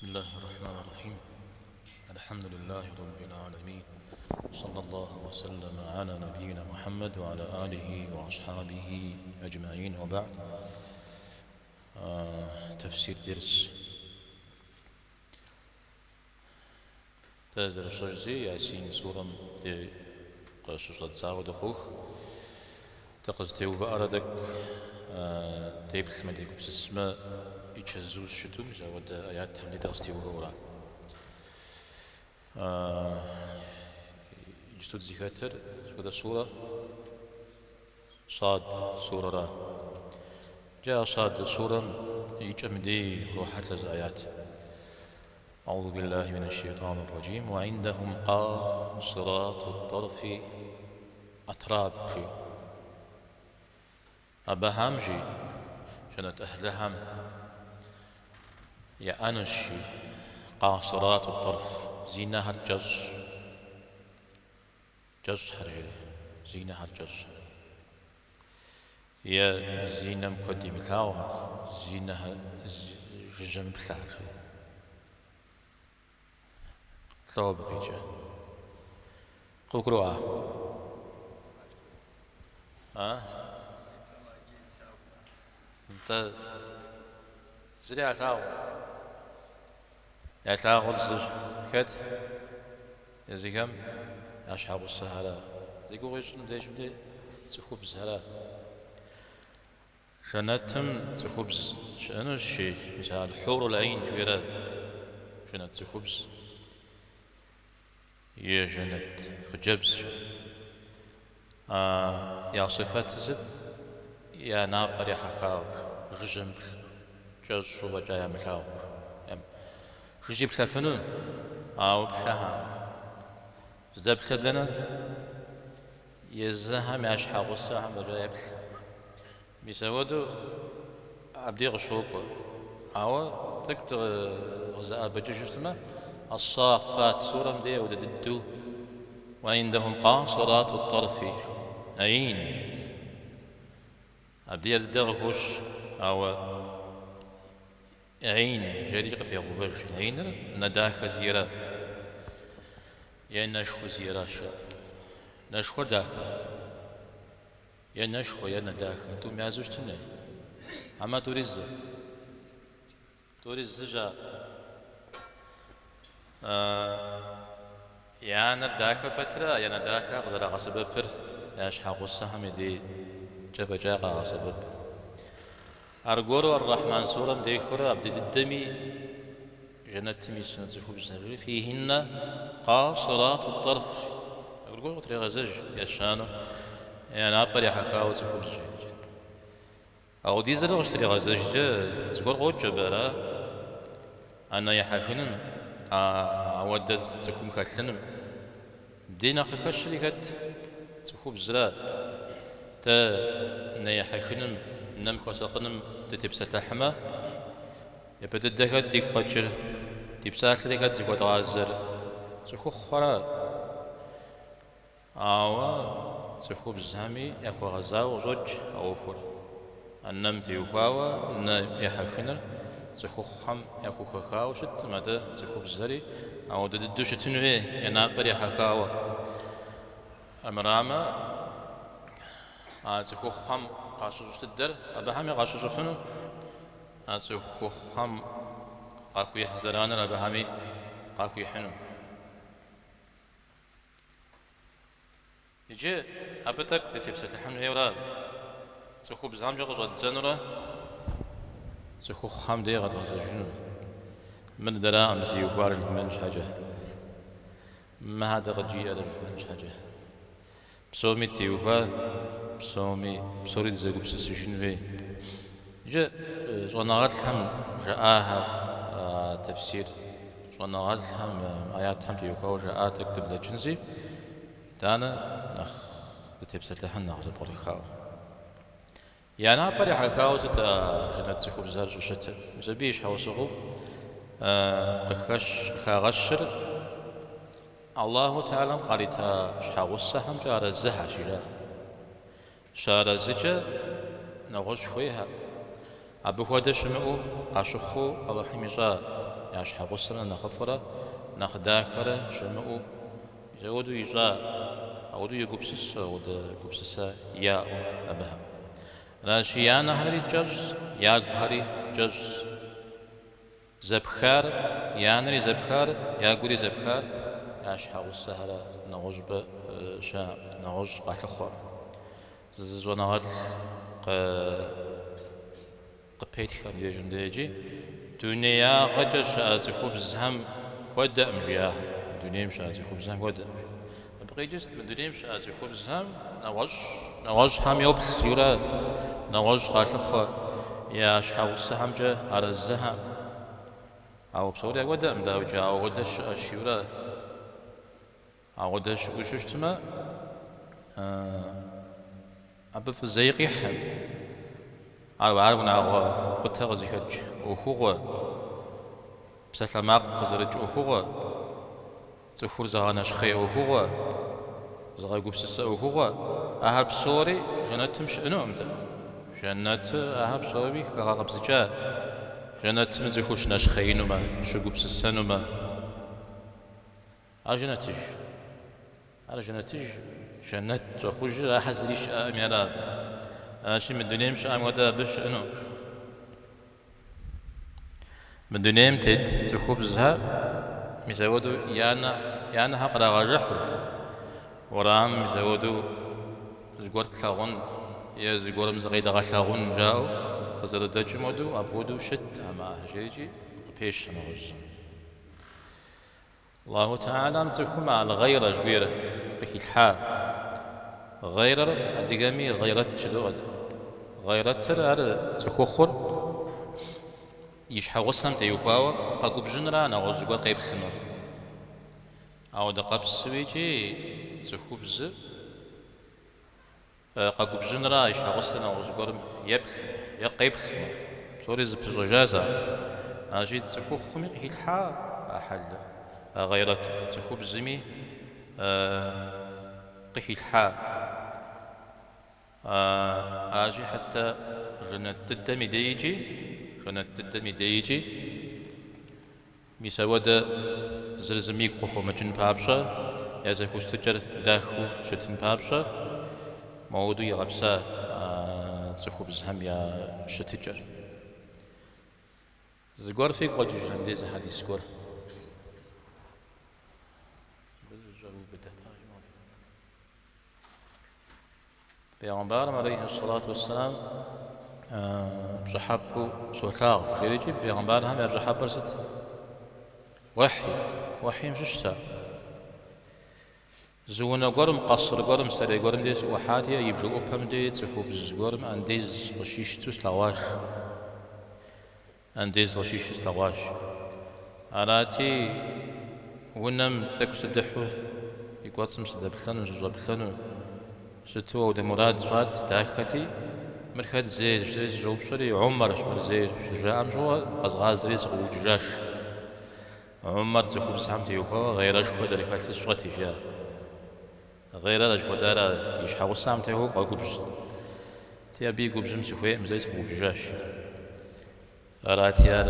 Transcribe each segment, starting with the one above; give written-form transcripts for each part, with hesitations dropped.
بسم الله الرحمن الرحيم. الحمد لله رب العالمين، صلى الله وسلم على نبينا محمد وعلى آله وأصحابه أجمعين، وبعد. تفسير درس تازر شجزي ياسين سورة قصص تساعد خوخ تقص تيوفا أردك تيبث مديك بسسما يتشزوز شتوم زود آيات هم لدرس تيوفا ورا يجتود زيكاتر سورة سورة صاد سورة را جاء صاد سورة يجمدي روحات الآيات. أعوذ بالله من الشيطان الرجيم. وعندهم قاصرات الطرف أتراب في أبهم جي جنت أهلهم يا أنشي قاصرات الطرف زينها الجز جز هرجي زينها الجز يا زينة مقدم ثاوها زينها جزم بثار ثوب فيجا قوكروا انت زريع ثاو يا ثاو الزج كت يا زيكم يا أصحاب السهرة زيكو غيشن ديش بدي تخوب زهرة شنتم تخبز شنو الشيء مثال حور العين جويرة شنت تخبز يا جنت خجبز يا صفات زد يا ناقر يا حكاو رجم جز شو جاي ملاو رجيب ثفنون أو بثها زب خدنا يزهم يا أشحاق السهم رجاي بيسودو عبدي غشوق أو تقدر غزاء بجوجتما الصافات سورة مدية ودددو. وعندهم قاصرات الطرف عين عبدي الدغوش أو عين جريق بيغوبج عين نداخ زيرا يا نشخ زيرا شا نشخ داخل يا نشخ يا نداخل تو ميازوش تنه أما تورز جا يا نداخل بترا يا نداخل غزرا غصب بر يا شحاق السهم دي جف جاقا غصب أرجورو الرحمن سورة مديخرة عبد الدمي جنة ميسنة خبز فيهن قاصرات الطرف أرجورو طريقة زج يا شانو يا نابر يا حكاوة خبز أو ديزل واشتري غزج زقول قوت جبرا أنا يحكنم أودد تكون كسنم دينا خشري كت تخبز لا تا نيا حكنم نم كسقنم تتبسط لحمة يبدأ الدكات ديك قجر تبسط لكات زكوة غازر تخو خرا أو تخو بزهمي يكو غزا وزوج أو فر النم تيوكاوا ن يحكنر تخو خم يكو كاكاو شت ماذا تخو بزري أو ددوش تنوي يناقر يحكاوا المرامة تخو خم قاشوش تدر أبهامي قاشوش فنو أتخو خم قاكو يحزران أبهامي قاكو يحنو يجي أبتك تتبسط الحمد يورا تخو بزام جغز ودزنورا تخو خم دي غد غزجنو من درا مثل يوفارج منش حاجة ما هذا غجي أدرج منش حاجة بسومي تيوفا بسوري دزاقو بسسجن في جاء صناغات هم جاءها تفسير صناغات هم آيات هم تيوكاو جاء تكتب لجنزي دانا نخ تبسط لحن نغز البريخاو يعني أبري حكاو ستا جنة تخوب زارج وشتا مزبيش حوصغو قخش خاغشر الله تعالى قالتا شحاغو السهم جار الزها شجا شار الزجا نغش خويها أبو هو دشمئو قاشخو الله حميزا ياش حقصنا نخفرة نخداخرة شمعو يزودو يجا أودو يقبسس أودو يقبسس يا أبها راشيانا هري جز يا هري جز زبخار يانري زبخار يا قولي زبخار ياش حقص هرا نغج شا نغج قاتلخوا زونا قبيت خم يجون ديجي دنيا غجر شاتفو بزهم ودا مجياه دنيا مشاتفو بزهم ودا بقي جست من دنيا مشاتفو بزهم نغش هم يوبس يورا نغش قاتلخوا يا شحاو السهم جا على الزهم أو بصوري ودا مداوجا أو ودش الشيورا أو ودش وششتما أبى في الزيقي حم عارفنا أغا قطع زيكج وخوغ بسلام قزرج وخوغ تخور زغانا شخي وخوغ زغا قبسس وخوغ أهل بصوري جنات مش أنو أمدا جنات أهل بصوري كغا قبزجا جنات مزيخوش ناشخي نما شو قبسس نما أجناتج على جناتج جنات تخرج أحزريش أميرا شي من الدنيا مش أم ودا بش إنه من الدنيا متد تخبزها مزودو يانا هقرا غاجحوش ورام مزودو زغور تلاغون يا زغور مزغيدا غالاغون جاو خزر دجمودو أبودو شت أما هجيجي بيش نغز الله تعالى متفكم على غير جبيرة بكي الحال غير أدقامي غيرت شدو غيرت تر تخوخر يشحى غصم تيوكاوا قاقوب جنرا نغز جوار قيب سنو أو دقاب سويجي تخوبز قاقوب جنرا يشحى غصم نغز جوار يبس يقيب سنو سوري زبجاجازا أجي تخوخمي هيلحا أحل غيرت تخوبزمي قيل حا أجي حتى جنة الدم ديجي مسودة زرزمي قخو مجن بابشا يزفو استجر داخو شتن بابشا مودو يغبسا تسخو بزهم يا شتجر زغور في قوجي جنم ديز حديث سكور پیغمبر علیه الصلاة والسلام بجحبو سوثاق جريجي پیغمبر هم بجحب برست وحي مششتا زونا قرم قصر قرم سري قرم ديس وحاتيا يبجو أبهم ديس وخبز قرم أنديز غشيشتو سلواش أنديز غشيش سلواش أراتي ونم تكسدحو يقواتسم سدبلانو زوبلانو شتو ود مراد شات داختي مركز زير جوب شري عمر شمر زير جام جو غاز ريس وجاش عمر تخوب سامتي يوكا غير شو ذلك خالص شغتي فيها غير رج ودارا يشحو سامتي هو قوبش تيابي قوبش مسوي مزيز وجاش راتيار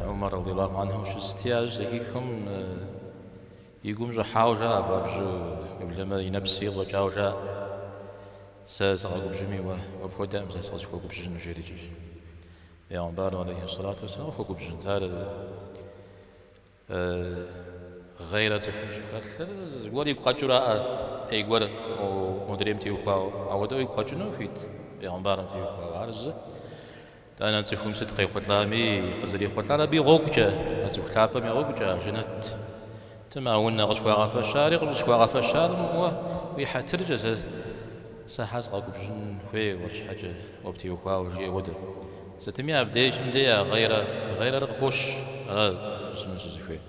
عمر رضي الله عنه شو استياج ذيكم يقوم جو حاوجا بابجو قبل ينبسي وجاوجا سأزغب جميع وبخدام سأزغب بجن جريجي يا عمبار عليه الصلاة والسلام فوق بجن تار غير تكون شكل ولي قجرا أي قر ومدريم تيوكاو أو دو يقجنو فيت يا عمبار تيوكاو عرز أنا نسيفهم ست قي خلامي قزري خلامي بيغوكجا نسيف خلابا بيغوكجا جنت تما ولنا غشوا غفا الشارق غشوا غفا الشارق ويحترج ساحاز غاقب جن خوي ورش حاجة وبتي وخوا وجي ود ستمية بديش مديا غير رخوش جسم زوجي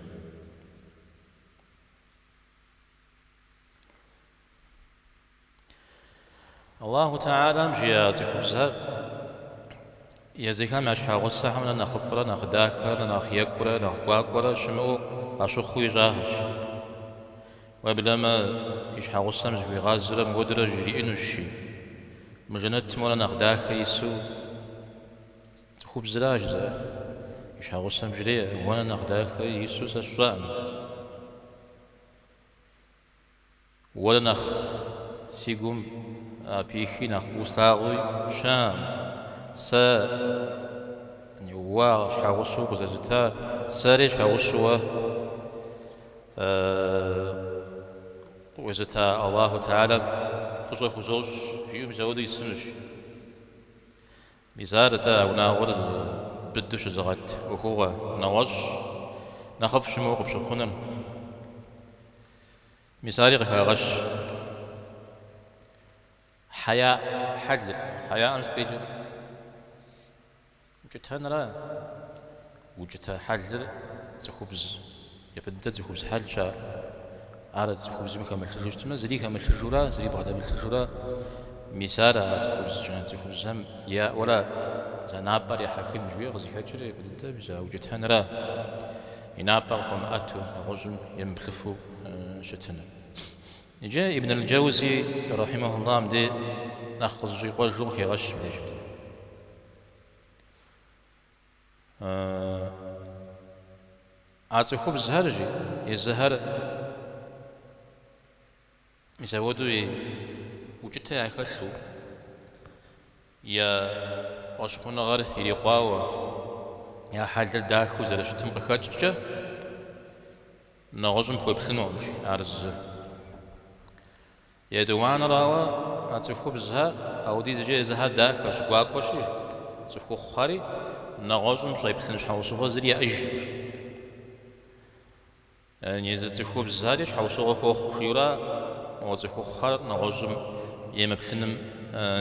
الله تعالى مجيات خبزها يزيكا ماشي غصة حمنا نخفرة نخداكرة نخيكرة نخقاكرة شمو قاشو خوي جاهش وبلما يشحى غصة مزوي غازرة مودرة جري إنو الشي مجنت مولا نخداك يسو خبز راجزة يشاغسهم جري وانا نخداخ يسوس الشام ولا نخ سيقوم بيخي نخ بوستاغوي شام سا نيوا شاغسو كزازتا ساري شاغسو وزتا الله تعالى فجأة زوج يوم زودي يسنش ميزار تا وناغور بدوش زغت وهو نواج نخفش موقف شخونم ميزاري غش حياة حجر حياة أمس بيجر وجدتها نرى وجدتها حجر تخبز يبدأ تخبز حجر عرض خبز مكمل تجوجتنا زري كمل تجورا زري بعد مل تجورا مسارة خبز جنان خبز هم يا ولا زنابر يا حكين جوي غزي كجري بدأ بزا وجدتها نرى ينابر قم أتو نغزم يمخفو شتنا جاء ابن الجوزي رحمه الله مدي ناخذ جي قول جلوخ يغش بدي عاد خبز هرجي يزهر مسودو وجدتها يا خشو يا فاشخون غير يلقاوا يا حال داخو زل شتم قخاتجا نغزم بخبخنو مشي عرز يا دوان راوا اتخو بزها او دي زجي زها داخل شقواقوشي تخو خاري نغزم شاي بخنش حوسو زري اج يعني زتخو بزها حوسو خو خيرا وزخو خار نغزم يمبخنم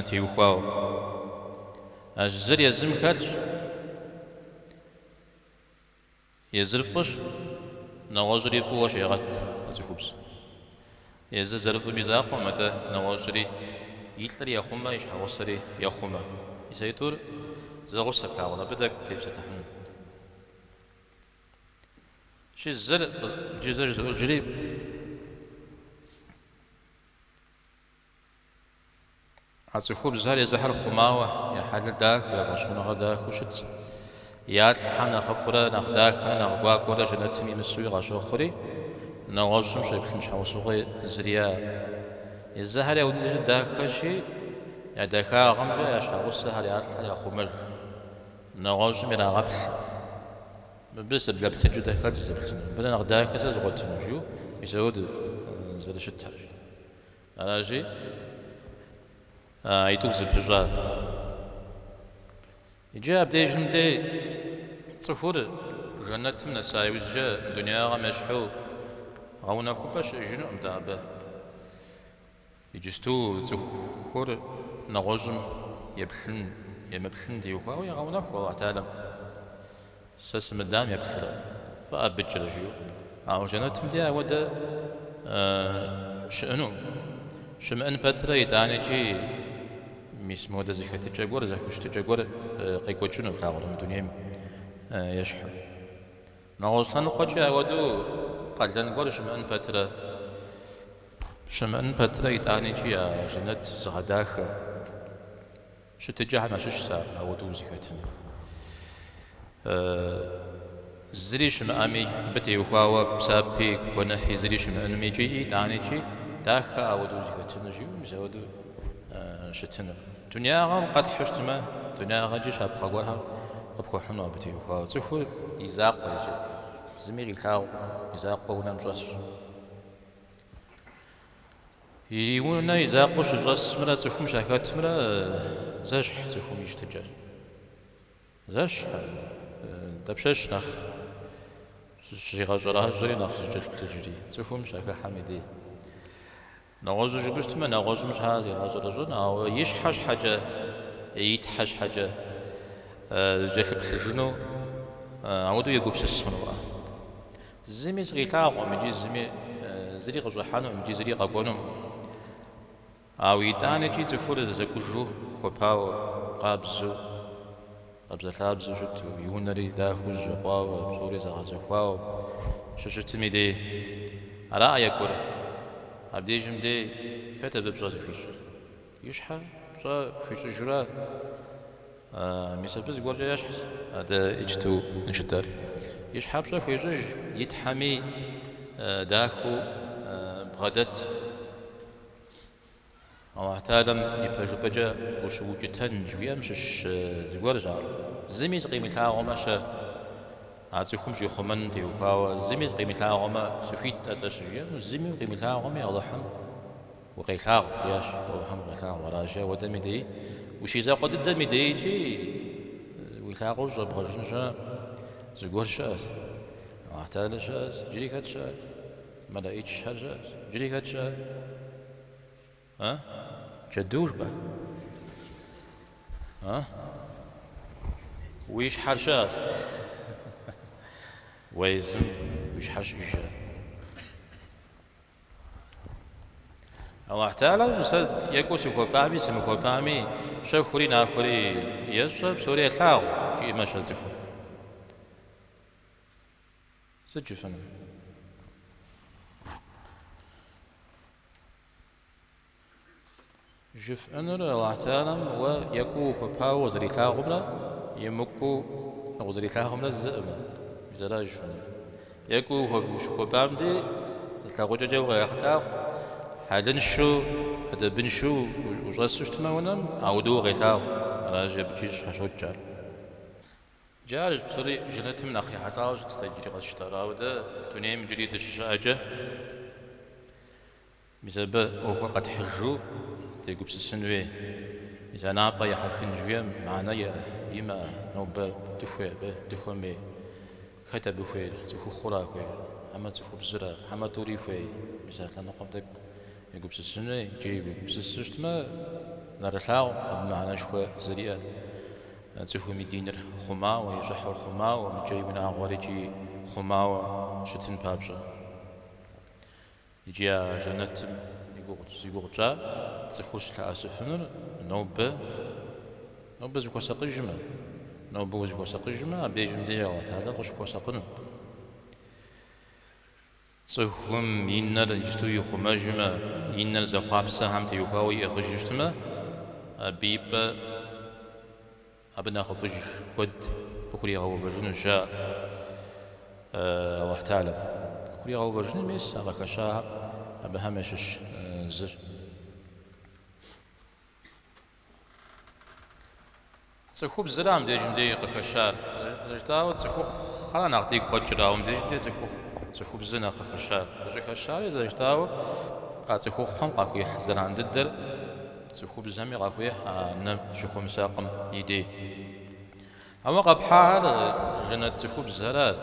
تيوخواو الزر يزم خالش يزرفش نغزري فوش يغت اتخوبز يزرف ميزاق ومتى نغزري يتلري يخوما يشحوصري يخوما يسيطور زغوصك ولا بدك تيبسلحن شي الزر جزر جريب عصفوب زهر يزحر خماوة يا حال داك يا باشون غداك وشت يا حنا خفرة نخداك نخواك ولا جنتمي مسوي غاشو خري نغوشم شي بخنش حوسوغي زريا الزهر يا ودي داك خشي يا داكا غمجة يا شاوس هر يا خمر نغوشم يا غبل بس بلا بتجو داكات زبلتن بلا نخداك زغوت نجيو يزود زل شتر راجي يتوب زبجا يجي أبدي جمدي تصفور جنة من الساي وجا الدنيا غمشحو غونا كوباش جنو مدابه يجستو تصفور نغزم يبلن ديوكا ويا غونا والله تعالى ساس مدام يبلن فأبج رجيو أو جنة مدي أودا شأنو شمن فترة يتانيجي ميس مودا زكاة تجاور زكوش تجاور قيقوجون الخاور من دنيا يشحن نغوصان قوجي أودو قلن قول شمن فترة يتانيجي جنة زغداخ شتجاه ما شش سار أودو زكاة زري شمامي بتي وخاوا بسابي ونحي زري شمامي جي تانيجي داخل أودو زكاة نجيو مزودو شتنا دنيا غام قد حشتما دنيا غاجي شاب خاورها قبكو حنو بتي وخا تفو يزاق يجي زميري كاو يزاق ونمجس يونا يزاق شجس مرا تفو مشاكات مرا زاش تفو ميشتجر زاش دبشش نخ شيغا جرا جري نخ جل تجري تفو مشاكا حميدي نغوز جبشت ما نغوز مش هذه غاز رجل أو يشحش حاجة يتحش حاجة جلب سجنو عودو يجوب سسمنوا زمي صغيرة ومجي زمي زري غجحانو مجي زري غقونو أو يتاني جي تفور زكوجو خباو قابزو قابزو شتو يونري داخوز جقاو بزوري زغازخواو ششتمي دي على أيكورة عبدي جمدي كتب بجاز فيش يشحى بجا فيش جرا ميسبز قول يشحس هذا اجتو نشتر يشحب شاف يجج يتحمي داخو بغدت الله تعالى يبهج بجا وش وجتن جويا مشش زقور جار زميز قيمة ثاغما شا عاتيكم شي خمن تيو كاو زميز قيمة ثاغما سفيت أتشجيا زمي قيمة ثاغما يضحم وقيثاغ ياش يضحم وقيثاغ وراجا ودمي دي وش إذا قد الدمي دي جي ويثاغو جاب غجنجا زقور شاس الله تعالى شاس جريك هاد شاس ملايك شاس جريك هاد شاس ها جدوش به ها ويش حرشات ويزم ويش حرش إجا الله تعالى مسد يكوس كوبامي سمي كوبامي شاف خوري ناخوري يشرب سوري ثاو في ما شلتفو سجفن جف أنر الله تعالى ويكو كوباو وزري ثاغبلا يمكو وزري ثاغبلا الزئم بزراج فن يكو كوبام دي ثاغوجا جو غير هذا شو هذا بنشو وجلسوش تماونم عودو غيثاغ راجع بتيج حشوجار جارج بصري جنت من أخي حتاوج تستجري قد اشترى وده تنيم جريد الشجاجة بسبب أوكو قد حجو تيجو بس السنوي إذا نابا يحكين جويا معنا يما نوبا دفوة مي خيتا بخير تخو خورا خير أما تخو بزرا أما توري خير مثلا نقوم تك يجو بس السنوي جيجو بس السجتما نرثاو معنا شوي زريئة تخو مدينر خما ويجحور خما ومجيبنا غوريجي خما وشتن بابجا يجي جنت يقول جا تخوش الأسفنر نوب زكوا سقيجما نوب زكوا سقيجما بيجم ديا هذا قش كوا سقن تخوم ينر يجتو يخمجما ينر زقابسا هم تيوكاوي يخجشتما بيب أبنا خفج قد بكري هو برجن جاء الله تعالى بكري هو برجن ميس على كشاها أبهمش زر تخوب زرام ديجم دقيقة كشار رجتاو تخوب خلا نعطيك قجراهم ديجم دي تخوب زنا كشار كشار إذا رجتاو تخوب خم قاكوي حزر عند الدر تخوب زمي قاكوي نم شكو مساقم يدي أما قبحار جنة تخوب زهرات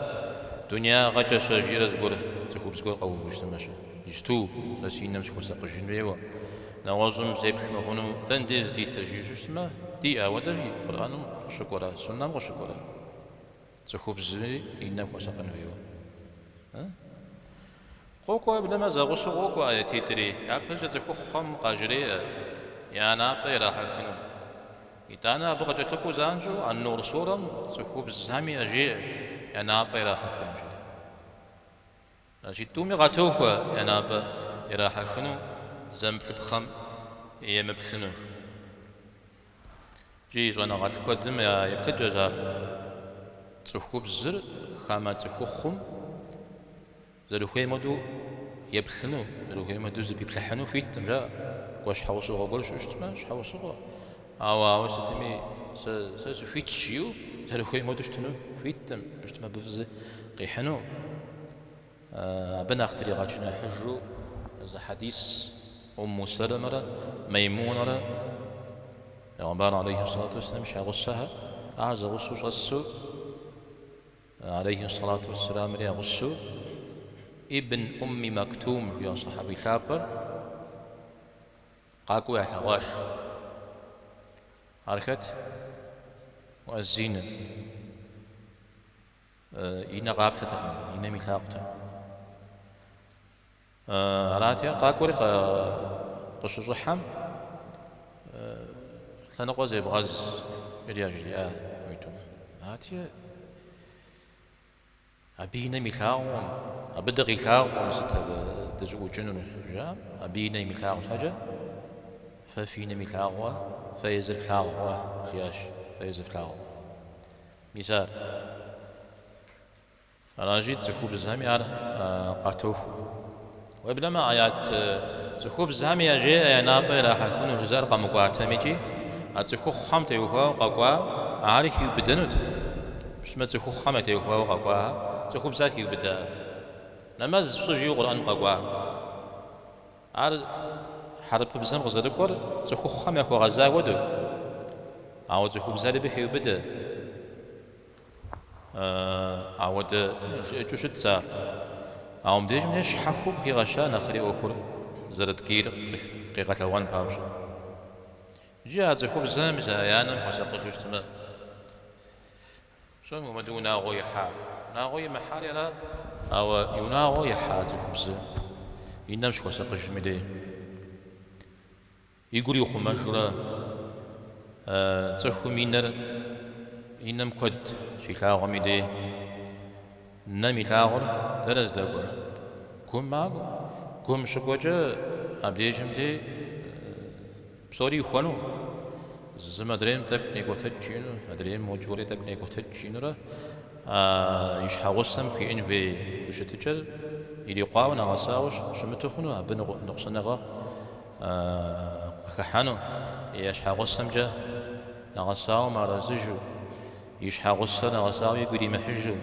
دنيا غجا شجيرة زقول تخوب زقول قوي مجتمعش يجتو بس ينمش وساق الجنوية نواجم زي بخمخونو تنديز دي تجيش اسمه دي ودجي قرآن شكرا سنة وشكرا تخوب زي ينمش وساق الجنوية قوكو بلما زغوش قوكو آياتي تري يابهج تخوب خم قاجري يانا بيرا حكنو يتانا بغجة تكو زانجو النور صورم تخوب زامي أجيش يانا بيرا حكنو جيتومي غاتوكوا أنا يراح خنو زنب بخم يمبخنو جيج وانا غات قدم يبخد جزار تخوب زر خاما تخوخم زروخي مدو يبخنو زروخي مدو زبي بلحنو فيت تمرا واش حوصو غول شو اشتما ش حوصو او ستمي س فيت شيو زروخي مدو شتنو فيت بشتما بفزي قيحنو بنا اختري غاجنا حجو هذا حديث أم سلمة ميمونة يغبان عليه الصلاة والسلام مش غصها أعز غصو عليه الصلاة والسلام يا غصو ابن أم مكتوم يا صحابي ثابر قاكو يا حواش حركت مؤذين إن غابتة إن ميثاقته راتيا قاكوري قش الرحم ثنقوزي بغز رياجي ويتم راتيا أبينا ميثاقهم أبدغ ميثاقهم تزوج جنون جام أبينا ميثاق حاجة ففينا ميثاقها فيزر ميثاقها فياش بيزفلاو مثال راجيت زخوب الزهمي على قاتوف وبلا ما آيات زخوب الزهمي أجي أنا راح يكون جزار قامقوات ميجي أتزخو خامته يوها قاقوا عارف يبدنود مش ما تزخو خامته يوها قاقوا زخوب زاك يبدا نماز صجي قرآن قاقوا عار حرب بزن غزركور زخو خامه يوها غزا ودو أو زخوب زالي بخي يبدا عود جوشت سار عم ديج منش حفو بخي غشا نخري أخر زرد كير قيقة لوان باوش جاء زخوب زام زايانا وساقش اجتماع شو مدو ناغو يحا ناغو يمحار يلا أو يناغو يحا زخوب زام ينمش وساقش مدي يقولي خما جرا زخو مينر ينم كد شيلاغو مدي نمي لاغر درز داغو كم ماغو كم شكوجا أبديجم دي بصوري خوانو زمدرين تك نيكوتشينو مدرين موجوري تك نيكوتشينو را يشحوسم في إن في وشتجل إلي قاو نغساوش شمتخنو أبن نقصنغا كحانو يشحوسم جا نغساو مرزجو يشحوسم نغساو يقولي محجو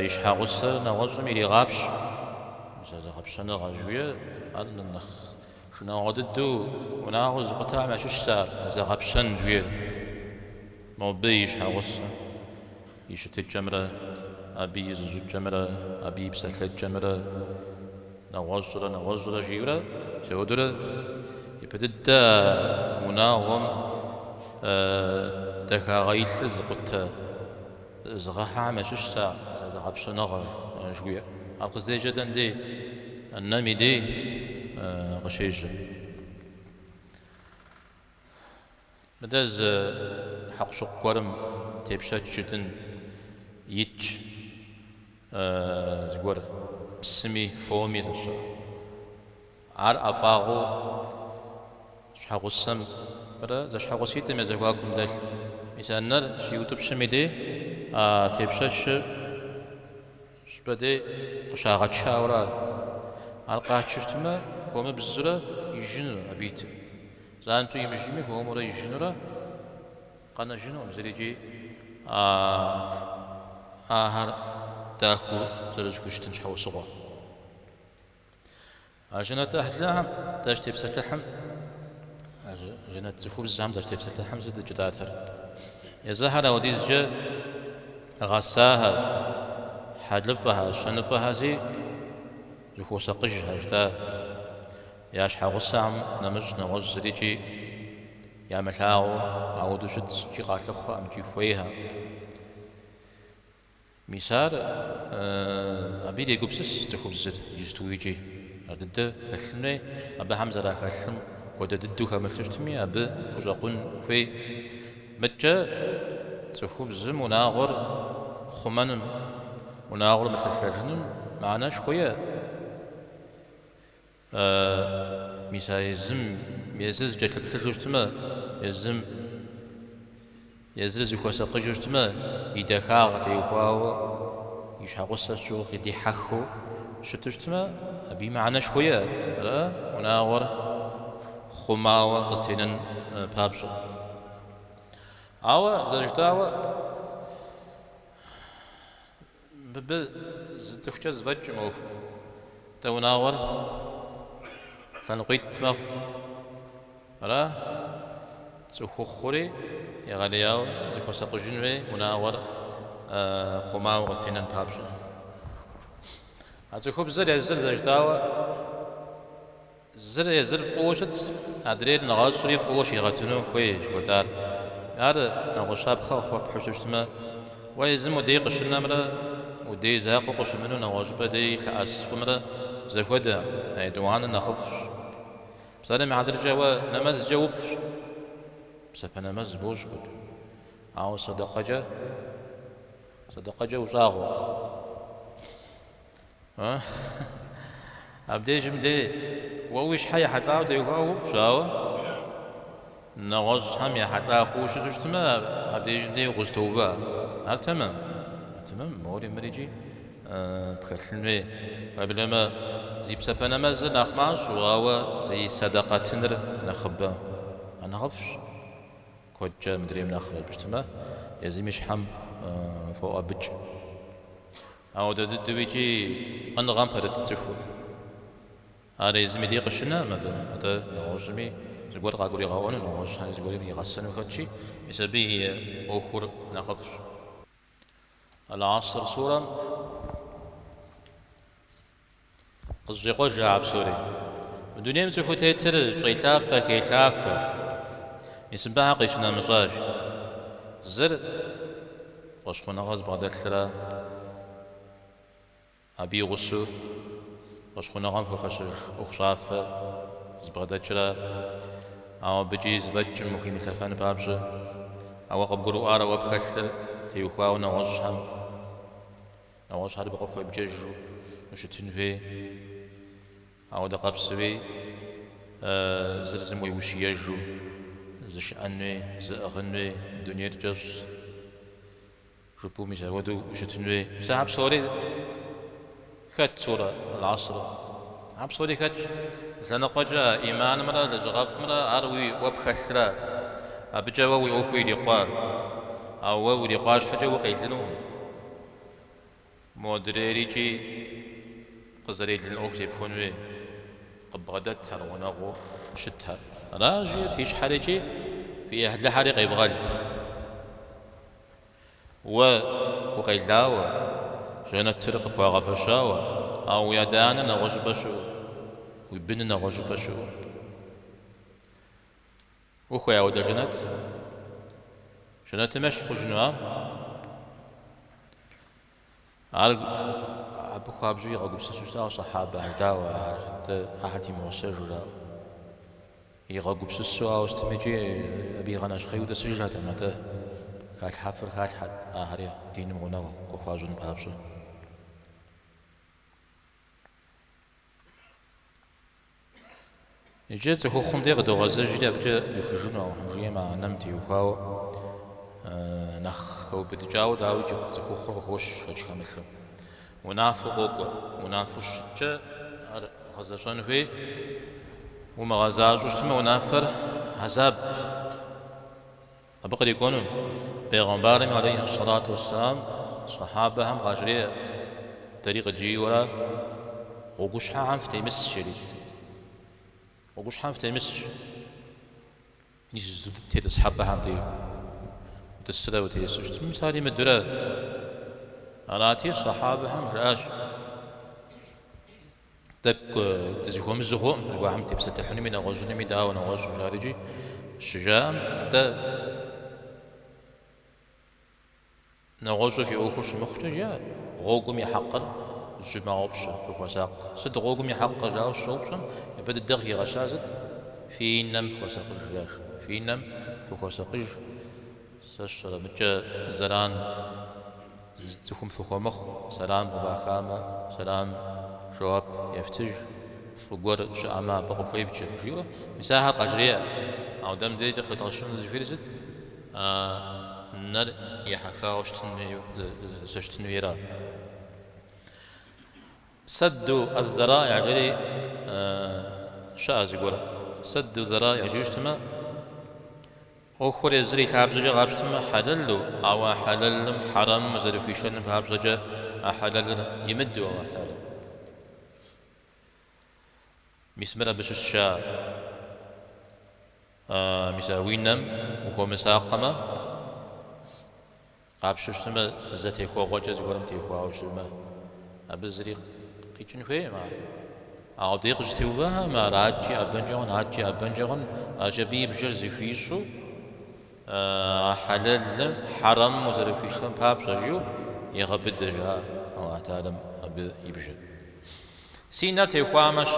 يشحوسم نغزم إلي غابش إذا غابشنا غاجوية أنا نخ شنو غددو وناغز قطع ما شوش سار إذا غابشن جوية ما بيش حوص يشت الجمرة أبي يزوج الجمرة أبي يبسل الجمرة نغزر جيورة سودرة يبتدى وناغم دكا غيث زقطة زغاها ما شوش سار إذا غابشنا غا جوية القصد جدا دي النمي دي غشيج مداز حق شق قرم تبشات جدن يتش زقور بسمي فومي عار أباغو شحاقو السم برا شحاقو سيتم يزاقواكم دال مثلا نر شي يوتيوب شمي دي تبشات شبدي قشاغات شاورا عرقات شفتما هما بزرا يجنرا أبيت زانتو يمجمي هما را يجنرا قنا جنو مزريجي هر داخو زرج كشتن شحو صغا جنات أهلهم داش تبسل لحم جنات زفوب الزهم داش تبسل لحم زد جداتها يزهر وديز جا غساها حلفها شنفها زي زخو سقجها جدا ياش حغسام نمج نغز زريجي يا ملاو عودو شد جي قاتلخو أم جي فويها مثال أبيلي قبسس تخوب زر يجستويجي أردد خلمي أبا حمزة را خلم ودددو خملتشتمي أبا خجاقون في متجا تخوب زم وناغر خمانم وناغر مثل خرجنم معنا شوية مثال يزم يزز جتل بخلوشتما يزم يزز يخوص قجوشتما يدخاغ تيخواو يشاقص الشوق يدي حخو شتوشتما أبي معنا شوية لا وناغر خماوة قصتين بابش أو زرجتاوة بب زتفجز فج موف توناغر فنقيت مخ را تخخري يغلياو تخسق جنوي مناور خماو غستينن بابش أتخوب زر زجداوة زر فوشت أدريد نغاز شري فوش يغتنو خويش ودار يار نغشاب خاخ وبحشوشتما ويزم ديق الشنمرة ودي زاق وقش منو نغاجب دي خاص فمرة زهودا دوان نخف بسالم عدر جوا نمز جوف بسبب نمز بوش قد أو صدقة جا وزاغو أبدي جمدي ووش حي حتى ودي وقف شاو نغوز هم يا حتى خوش زوجتما عبدي جندي غزتوبا هل تمام تمام موري مريجي بكسلمي قبلما زي بسبنا مازال نخماش وغاوة زي صدقة تنر نخبا أنا غفش كوجا مدري من آخر بجتما يزي مش حم فوق بج أو دويجي أنا غام برد تسفو هذا يزمي دي قشنا ما هذا نوجمي زقور قاقوري غاونا نوج هذا زقوري بني غسن وكتشي يسبي أخر نخفش العصر سورة قصجي قوجا عب سوري الدنيا مزحو تيتر شيلافة كيلافة يسبها قيشنا مزاج زر وشخونا غاز بغداد ثرا أبي غسو وشخونا غام ففشر أخشافة بغداد شرا أو بجيز فج مخيم الثفان بابجة أو قبقرو آرا وبكسر تيوخواو نوجهم نوج هذا بقى خوي بججو مش تنفي أو دقاب سوي زرزم ويوشي يجو زش أنوي زأغنوي دنيا جز جبو ميزا ودو مش تنفي ساعب سوري خد سورة العصر عب سوري خد زنقجا إيمان مرا لجغاف مرا أروي وبخسرا أبجا ووي أوكوي لقوا أو ووي لقواش حاجة وقيلنو مودريريجي قزريل الأوكسي بفونوي قبغدت هروناغو شتها راجي فيش حريجي في أهل حريق يبغال وقيلاوة جانا ترق وغفشاوة أو يدانا نغج بشو ويبننا نغج بشو وخويا ودا جنات مش خجنوا أبو خابجي أقول سوستا صحابة هداوة أحد موسر ولا يغاقب سوسوا واستمجي أبي غناش خيودة سجلة متى خال حفر خال حد آخر دين مغنى وخواجون بابسو يجت هو خم دير دو غزة جدي أبجي لخجون وحمجي ما نمتي وخاو نخ هو بدجاو داوي جخ هو خوش هج كامل منافق وقوة منافق شجع غزاشون فيه وما غزاش وشتما منافر عذاب أبقى يكونون بيغمبارهم عليه الصلاة والسلام صحابهم غاجرية طريقة جي ورا وقوش حام في تيمس شري وقوش حام في تيمس نيجي تيت أصحابهم دي وتسلا وتيسوش مثالي مدرا أراتي صحابهم جاش دك تزيهم الزخوم زواهم تبستحني من غزني مدا ونغز جارجي الشجاع دا نغز في أوكش مختجا غوكم يحقر الجماعة بشر بوساق صد غوكم يحقر جاو الشوبشم يبدأ الدغي غشازت في نم فوساق الجاش في نم فوساق سشر متجا زران زخم فخومخ سلام وباخامة سلام شواب يفتج فقور شعما بقو خيفج جيرو مساحة قجرية أو دم ديد خطاشون زفيرزت نر يحكا وشتنويو زشتنويرا سدوا الذرائع جري شاز يقول سدوا الذرائع جيشتما أخر زري تعبزجا غابشتما حللو أو حلل حرام زري فيشن فعبزجا أحلل يمدوا الله تعالى مسمرة بش الشاء مساوينم وهو مساقمة قابشتما زتي خو غوجز ورم تي خو وشتما أبزري قيتشن فيه ما أو ديق جتوبها ما راجي أبنجون أجبي بجر زفيشو حلال حرام وزرفيشتم باب شجيو يغبد جاء الله تعالى أب يبجر سينا تيخوامش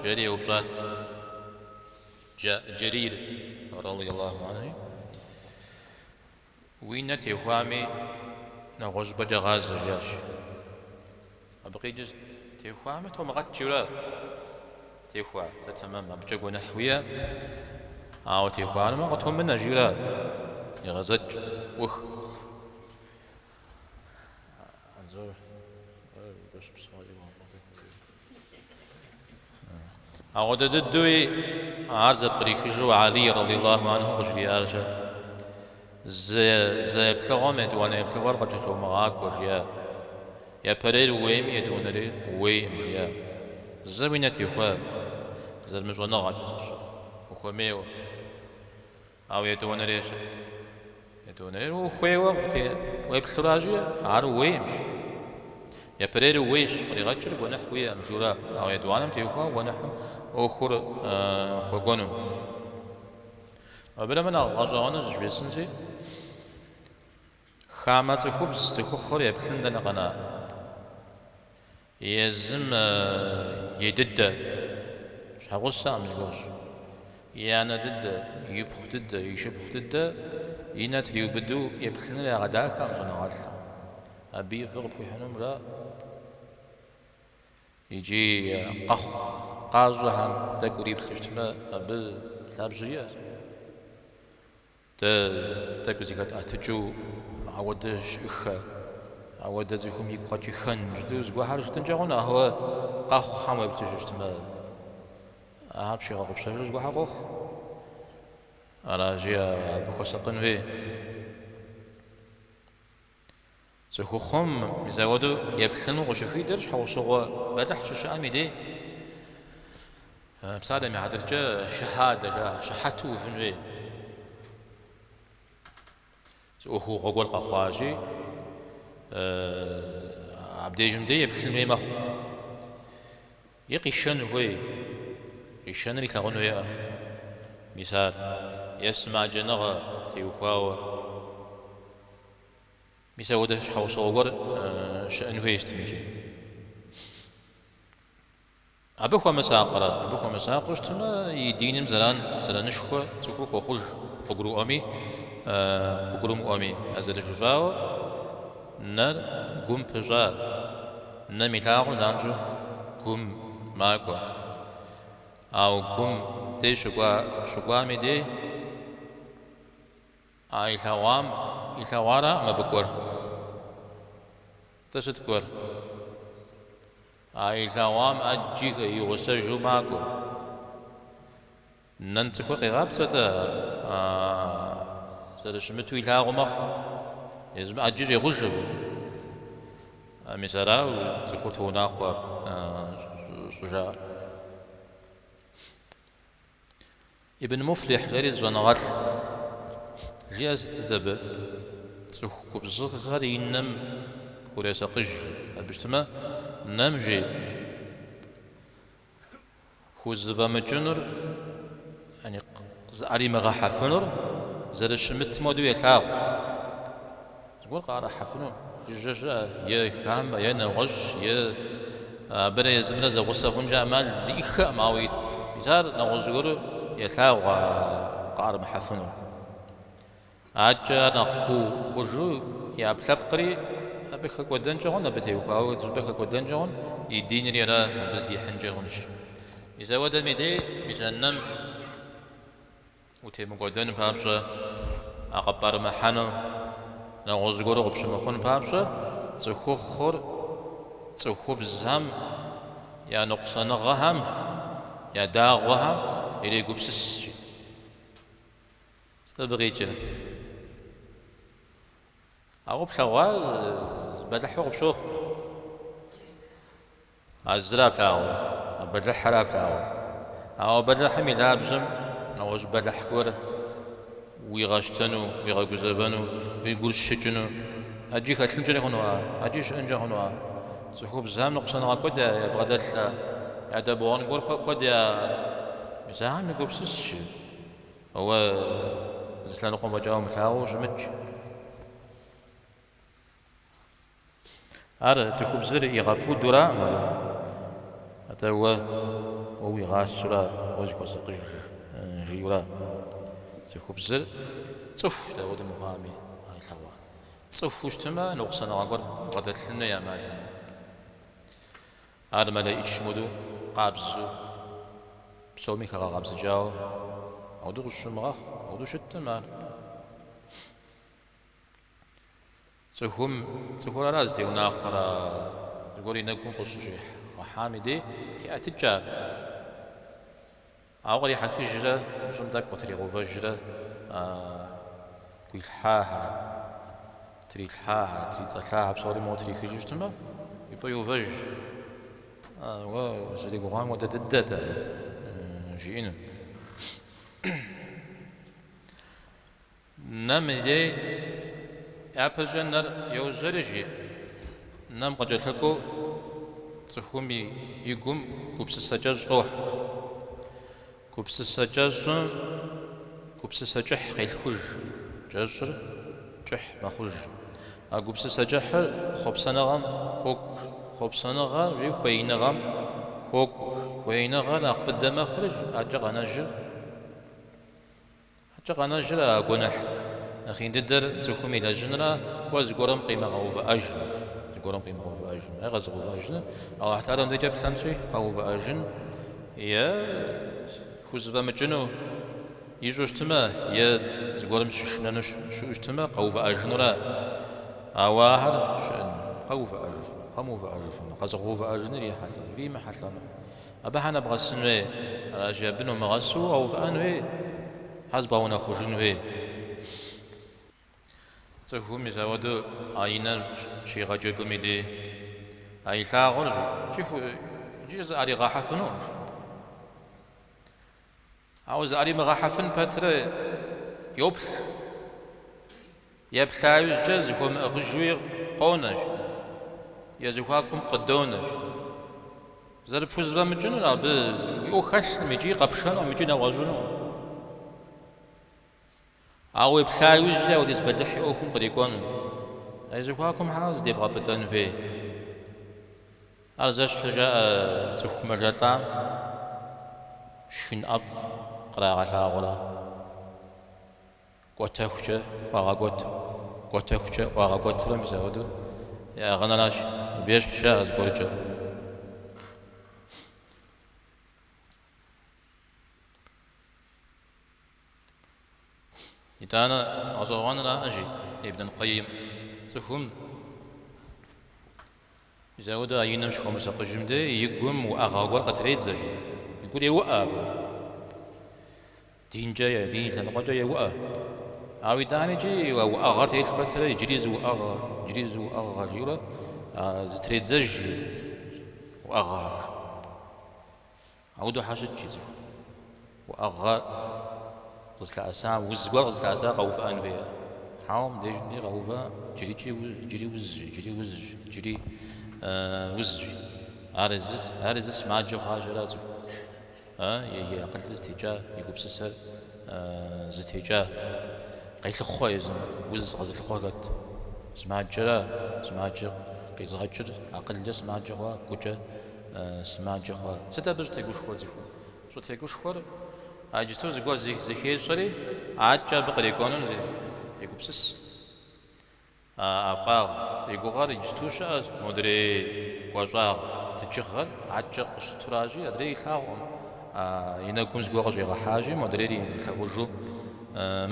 جري وبجات جرير رضي الله عنه وين تيخوامي نغوش بجا غاز رياش أبقي جز تيخوامي تو مغات جرا تيخوا تتمام أبجا نحوية تيخوان ما قتهم من جيرا يغزج وخ ضدوي عرض بريخجو علي رضي الله عنه بجري أرجع زي بلغم يدوان بلغر قجلو مغاك وريا يا برير ويم يدون رير ويم ريا زوينة يخوا زر مجوانا غاجز وخوا ميو أو يدون رير وخوا وقتي ويبسراجي عارو ويمش يا برير ويش وريغاتشر ونحوي مجورا أو يدوانم تيخوا ونحم أخر وقونم وبلا من غاجانا جويسنزي خامة خبز تخخر يبسن دنا قنا يزم يدد شغوس سام يقولش يانا دد يبخ دد يشبخ دد ينات يبدو يبسن لا غداك أم جناغال أبي فغب يحنم را يجي قخ قازهم داك وريب سلشتما بالثابجيات داك زيكات أتجو عود شخ عود زيكم يقاطي خنج دوز وحال جدًا جاونا هو قخ هم يبتجشتما أهاب شيء غاب شجوز وحقوخ على جيا بخوسقن في زخوخم مزودو يبخنو غشفي درج حوصو بدح ششامي دي بسادة مهدر جا شهادة جا شحاتو فنوي وهو غقول قخواجي عبدي جمدي يبخنوي مخ يقيشن هوي يشن اللي كانوا يا مثال يسمع جنغة تيوخاوة مثال ودش حوصو غور شأن هوي يستمجي أبوه مساقرة أبوه مساق وشتما يدينم زلان شخو تكو كوخوج ققرو أمي ققرو أمي أزل جفاو نر قم بجا نميلاغ زانجو قم ماكو أو قم دي شقوا مي دي إلهوارا ما بكور تشتكور إلهوام أجيك يغسجو ماكو ننتكو قغاب ستا سرشمتو إلهو مخ يزم أجيج يغجب مثلا وتكوت هنا أخوة شجاع ابن مفلح غير الزنغال جاز ذب تخوب زغر ينم وليس قج البجتماع نمجي هو الزبا مجنر يعني زعري مغا حفنر زاد الشمت مودو يتلاغ تقول قارا حفنر ججا يا خام يا نغش يا بدا يزمنا زغوسا فنجا مال زيخا ماويد مثال نغزغر يتلاغ قارا محفنر أجا نقو خجو يا بلبقري أبيك قدن جون أبتيوك أو تجبك قدن جون يدين رينا بس دي حنجونش إذا ودا ميدي مثلا وتيم قدن بابشة أقبر محنو نغزغور قبش مخون بابشة تخخر تخوب زهم يا نقصان غهم يا داغ غهم إلي قبسس استبغيتنا أو بشغال بدح بشوخ الزراب تاعو بدح حراب تاعو أو بدح ميلابجم أو بدح كور ويغاشتنو ويغاقزبنو ويقول الشجنو أجي خلنجري هنوا أجي شنجا هنوا سخوب زهم نقصنا قد بغدل يا بوان قول قد مساهم يقول بسش هو زلنا نقوم بجاهم تاعو جمج أرى تكوب زر يغابو درا مالا هذا هو يغاسرا وجهه سقج جيورا تكوب زر صف ده ود مقامي هاي ثوا صف وشتما نقصنا غور غدا لنا يا مال هذا مالا يشمدو قابزو بسومي كغا قابز جاو أو دو الشمغة أو دو شتمال تهم رازدي وناخر يقولي نكون قصجيح وحامدي كي أتجار أغري حكيجرة جندك وتري غوفجرة كوي الحاحة تري الحاحة تري تصلحها بصوري مو تري خجيجتما يبقى يوفج وزري غوان ودددد جينا نمدي أبجنر يوزرجي نم قجلكو تفهمي يقوم كوبس السجاج روح كوبس السجاج كوبس السجح قيل خج جزر جح ما خج كوبس السجح خبصنغم خوك خبصنغا ري خوينغم خوك خوينغا نقبل دم خرج أجا نجر أجا نجر أقنح أخي ندر تفهمي إلى جنرا كواز قرم قيمة غوفا أجن قرم قيمة غوفا أجن أغاز غوفا أجن أو حتى لو نجاب ثمشي غوفا أجن يا خوزفا مجنو يجوش تما يا قرم شنانوش شوش تما غوفا أجن را أواهر شن غوفا أجن غوفا أجن غاز غوفا أجن ري حسن في ما حسن أبا حنا بغا سنوي راجع بنو مغاسو غوفا أنوي حسباونا خوجنوي تفهم يزودو عينا شي غاجو ميدي أي لاغر شوفوا جيز أري غاحفنو عاوز أري مغاحفن باتر يوبل يبلاوز جاز كم أخجوي قونش يزوكاكم قدونش زر فوز رامجنو راب يوخش ميجي قبشان وميجي نواجنو أو بلاوز جا وديس بلحي أوكم قريكون أيزوكاكم حاز دي بغابتان فيه أرزاش حاجة تفك مجاتا شين أف قراغة لاغرا قوتاكوشة واغا قوتاكوشة واغا قوترا مزاودو يا غنالاش بيش حشا أزبورجا إتانا أزوغان را أجي ابن القيم تفهم يزاودو أينم شكو مساق جمدي يقوم وأغاقور قتريد زجي يقول يوأب دين جاية دين تنقجا يوأب أو يداني جي وأغار تيس بتر يجريز وأغا جريز وأغا جيورا تريد زجي وأغار عودو حاشد جيزو وأغار غزل عسا وزقوا غزل عسا غوف أنويا حاوم ديجني غوفا جري وزجي أرزس ما جو حاجة يا أقل زتيجا يقوب سسر زتيجا قيل خويزم وز غزل خوغت سماجر قيز غجر أقل جس سماجر كوجا سماجر ستابج تيقوش خور زيفو شو تيقوش خور أجتوز يقول زخير شري عاجا بقري يكونون زي يقوب سس أفاغ يقوغار يجتوشا مدري قوجاغ تجغل عاجا قش تراجي أدري يخاغم ينقوم زقوغ جيغا حاجي مدري يخاغوجو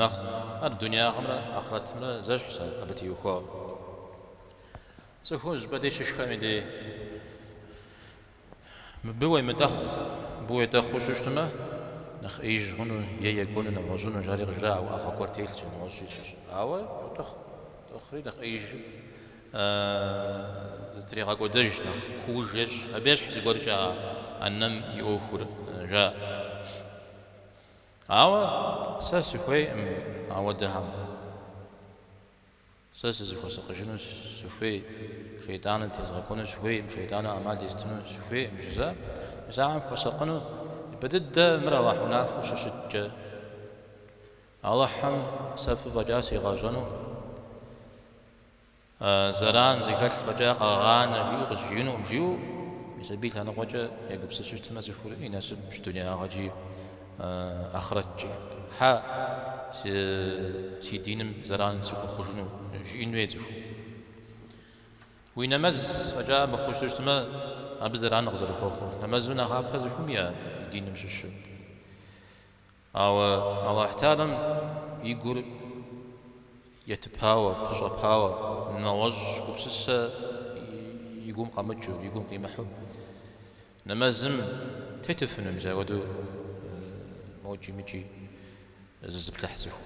مخ الدنيا خمرة آخرت خمرة زاج حسن أبتي يخوا سفوز بدي ششخامي دي بوي مدخ بوي دخ وششتما نخ إيج هونو يكون نواجون جاري غجرا أو أخا كورتيل نواجي أو دخ دخري نخ إيج زتريغا قدج نخ كوجج أبيش حسي قرجا أنم يوفر جا أو ساس خوي أو دهم ساس زخو سقجنو سوفي شيطان تزغكون سوفي شيطان أمال يستنو سوفي مجزا زعم فسقنو بدد مروح وناف وششج الله حم سف فجاسي غاجنو زران زكال فجا قاغان جيو غجينو مجيو بسبيل هنا وجه يقب سشت ما زفور يناسب الدنيا غجي أخرج ها سي دينم زران سكو خجنو جينو يزفو وينمز فجاء بخشوش ما أبزران غزل كوخو نمزونا غاب هزفهم يا دينم ششو أو الله تعالى يقول يتباوى بشباوى نوج وبسسة يقوم قامتشو يقوم قيمحو نمازم تتفن مزاودو موجي مجي زبلح زخو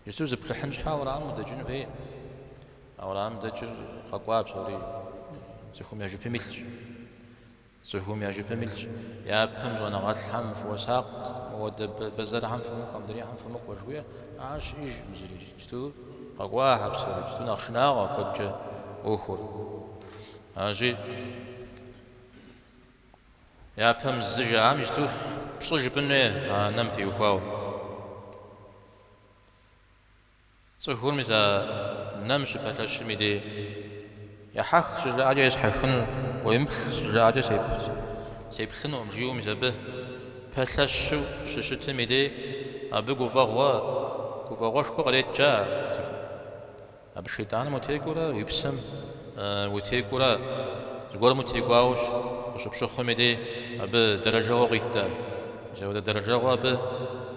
يستو زبلح نجحا ورام دجن هي ورام دجر قواب سوري زخو مياجو بميلش زخو مياجو بميلش يا بهم زوانا غاد الحم فوساق ود بزر حم فمك قمدري حم فمك وشوية عاش إيج مزري يستو قواه بسوري يستو نخشناغا كوجه أخر أجي يا بهم الزجا عم يستو بصج بني نمتي وخاو صهور متى نمش بتلاش ميدي يا حق شجاعة يسحقن ويمخ شجاعة سيبخن ومجيو مزبه بتلاش ششت ميدي أبي قفاغوا شكو قريت جا أبي الشيطان متيقورا ويبسم وتيقورا زغور متيقواوش وشبشخ ميدي أبي درجة وغيتا جاودا درجة وأبي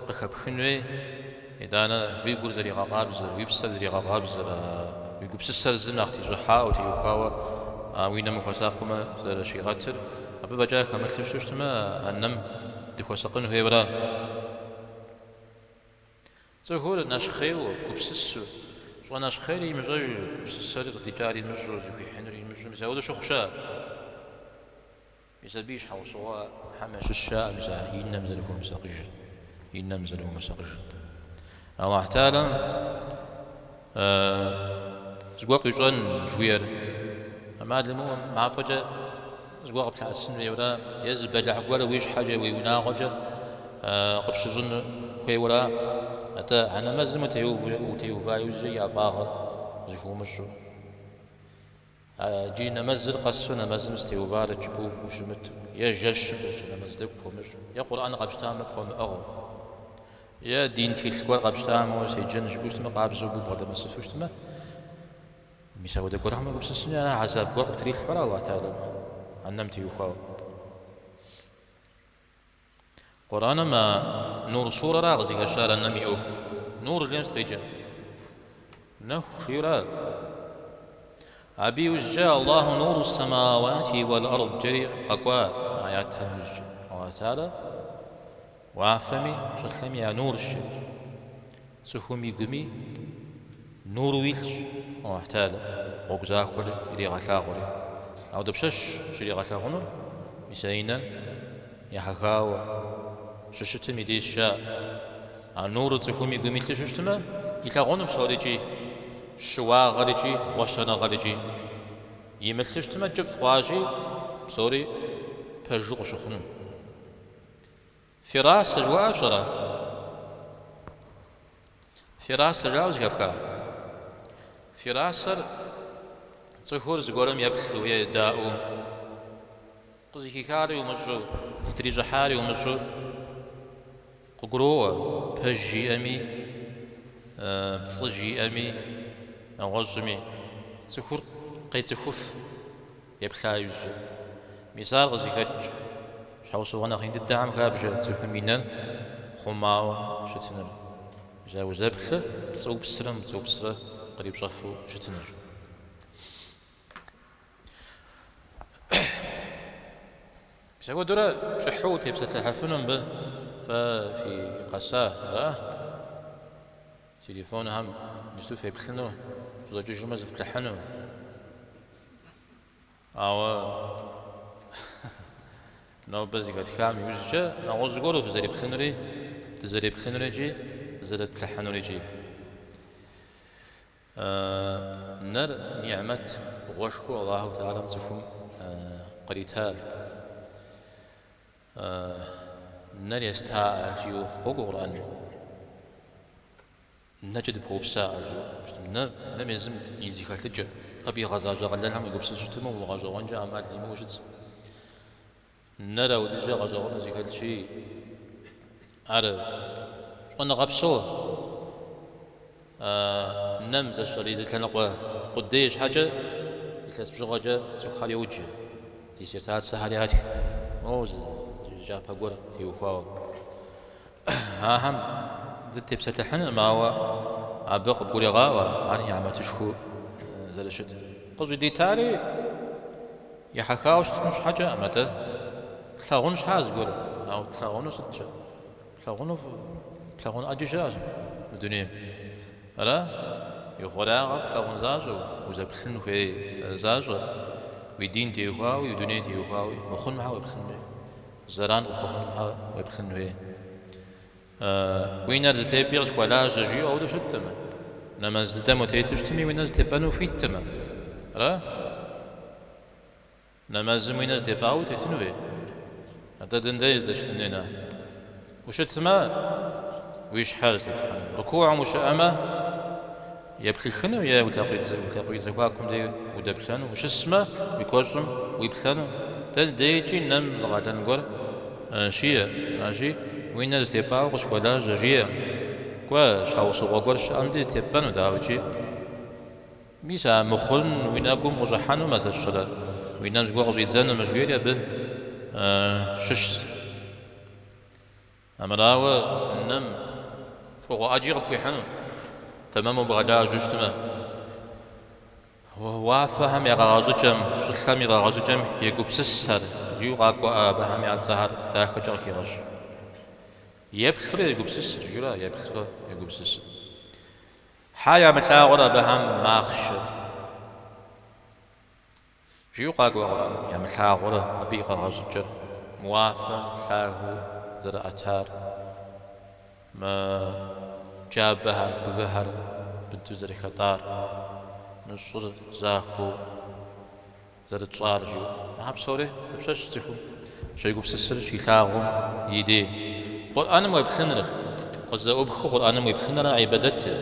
بخبخنوي إذا أنا بيقول زري غابزر ويبسل زري غابزر ويقول بسسر زناختي جحا وتيوكاوا وين مكوساقما زر شي غاتر أبي بجاك مثل شوشتما أنم دكوساقن هي ورا زهور ناشخيو كوبسسو شو ناشخيري مزاج كوبسسر قصدي جاري مزو زوي حنري مزو مزاود شخشا يسبيش حوصوا حماش الشاء مزا ينم زلكم مساقج ينم زلكم مساقج الله تعالى زقاق يجون جوير أما دلمو مع فجأة زقاق بتاع السن ويورا يزبل حقوله ويش حاجة ويناقجة قبش جن ويورا أتا أنا مزم وتيوفا يوزي يا فاخر زفو مشو جينا مزر قصنا مزم استيوفا رجبو وشمت يا جش نمزدك ومش يا قرآن قبش تامك وم أغو يا دين تيل قبش تامو سيجن جبوش تما قابزو بغدا ما سفوش تما ميساو داك رحمة قبس السنة عذاب قرق تريد حرا الله تعالى عنمتي يخاو قرآن ما نور صورة راغزي قشارة نمي أوف نور جيمس تيجن نخ شيرا أبي وجاء الله نور السماوات والأرض جري ققوا آيات هنوج الله تعالى وعفمي شخمي يا نور الشيء سخومي قمي نور ويلش الله تعالى غوكزاكوري إلي غشاغوري أو دبشش شري غشاغونو مساينا يا حكاوة ششتمي دي الشاء النور سخومي قمي تششتما يتاغونو بصوريجي شوا غريجي وشنا غريجي يمثلشتما جف غاجي بصوري بجوغ شخنو فراس جوا شرا فراس جاوز كفكا فراسر صخور زغورم يبخ ويداو قزيكي كاري ومجو ستريجا حاري ومجو ققروة بجي أمي بصجي أمي أغجمي صخور قيت خف يبخايج مثال غزيكاج شاوسو وانا خين الدعم كابجا تسوكم مينان خماو شتنر جاو زبخ تصوب السرم تصوب السرم قريب شافو شتنر بساقو دورا شحوت يبسات لحفنهم به ففي قساه تليفون هم جستو في بخنو شو دجاج جمز فتلحنو أو نو بزي قد كام يوزجا نغوز قولو في زريب خنري تزريب خنري جي زرت تلحنو جي نر نعمة وشكو الله تعالى نصفهم قريتال نر يستاء جيو قرآن نجد بوبسا جيو نم يزم يزي خلتجا أبي غزاجا غلالهم يقبس جتمو وغاجا وانجا عمال لي موجد نرى ودجا غاجا وانا زي خلتشي أرى وانا غبسو نم زشري زي كنقوى قديش حاجة يتلاس بجغاجا سوخالي وجه تيسير تاعت سهالي هاتي موز جابها قرى تيوخواو هم دت بسلحن ما هو أبق بقولي غاوة أنا يعمل تشكو زل شد قصدي دي تالي يحكاوش مش حاجة متى تلاغونش حاز قول أو تلاغونو ستة تلاغون أجيشاز الدنيا ألا يخوراغ تلاغون زاجو وزبسن في زاجو ويدين تيوها ويدنيا تيوها مخون معه ويبسن زران مخون معه ويبسن وين زتي بيرش ولا جي أو دو شتما نما زدا متيتشتمي وين زتي بانو فيتما ألا نما زم وين زتي باو تيتنوي هذا دندايز داش كنينا وشتما ويش حال ركوع مش أما يبخلخنو يا وتلاقي زواكم دي ودبسان وش اسمه ويكوجم ويبسانو ديجي نم غادا نقول شيء ماشي وين استيباو قش ولا جيا كوا شاو سو قرش عندي استيبانو داوجي ميسا مخن وين اقوم مجحانو ما تشلا وين نقول غزي زان مجوير به شش امراو نم فوق اجير في حنو تمام بغدا جوجتما وافهم يا غازجم شلم يا غازجم يقوب سسر يوغاكوا بهم يا سهر داخل جاكيراش يبخر يقوب سسر جرا يبخر يقوب سسر حيا متاغرا بهم ماخشر جيوغاكوا يا متاغرا ابي غازجر موافم حاهو ذر اتار ما جابها بقهر بنت زري خطار نصر زاخو زرت صارجو ما بصوري بشاش تخو شي يقول سسر شي ثاغم يدي قرآن ما يبخنر قصد أبخو قرآن ما يبخنر عبادته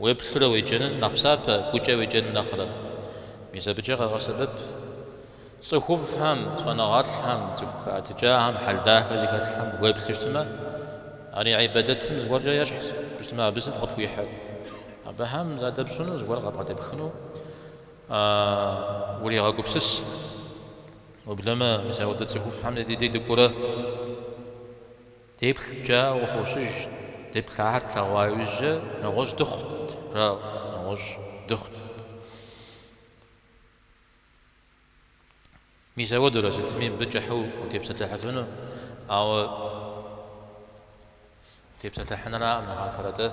ويبخر ويجنن نقصاب كوجا ويجنن نخرة ميزا بجغا غسبب صخوف هم صناغات هم تجاهم حلداه زي هم ويبخشتما أنا عبادتهم زوار جاي يشحس بس ما بس تغطي حال أبهم زاد بشنو زوار غبغة بخنو ولي غاقو بسس وبلما مثلا ودت سخوف حمد دي دكورة تبخ جا وخوشج تبخ عهد خوايج نغوش دخت را نغوش دخت ميزا ودرا ستمين بجحو وتبسط لحفنو أو تبسط لحنرا من هالبرده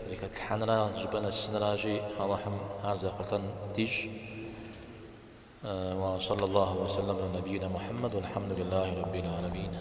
زكاة الحنرا جبنا السنراجي اللهم هذا قلتن ديش وصلى الله وسلم على نبينا محمد والحمد لله رب العالمين.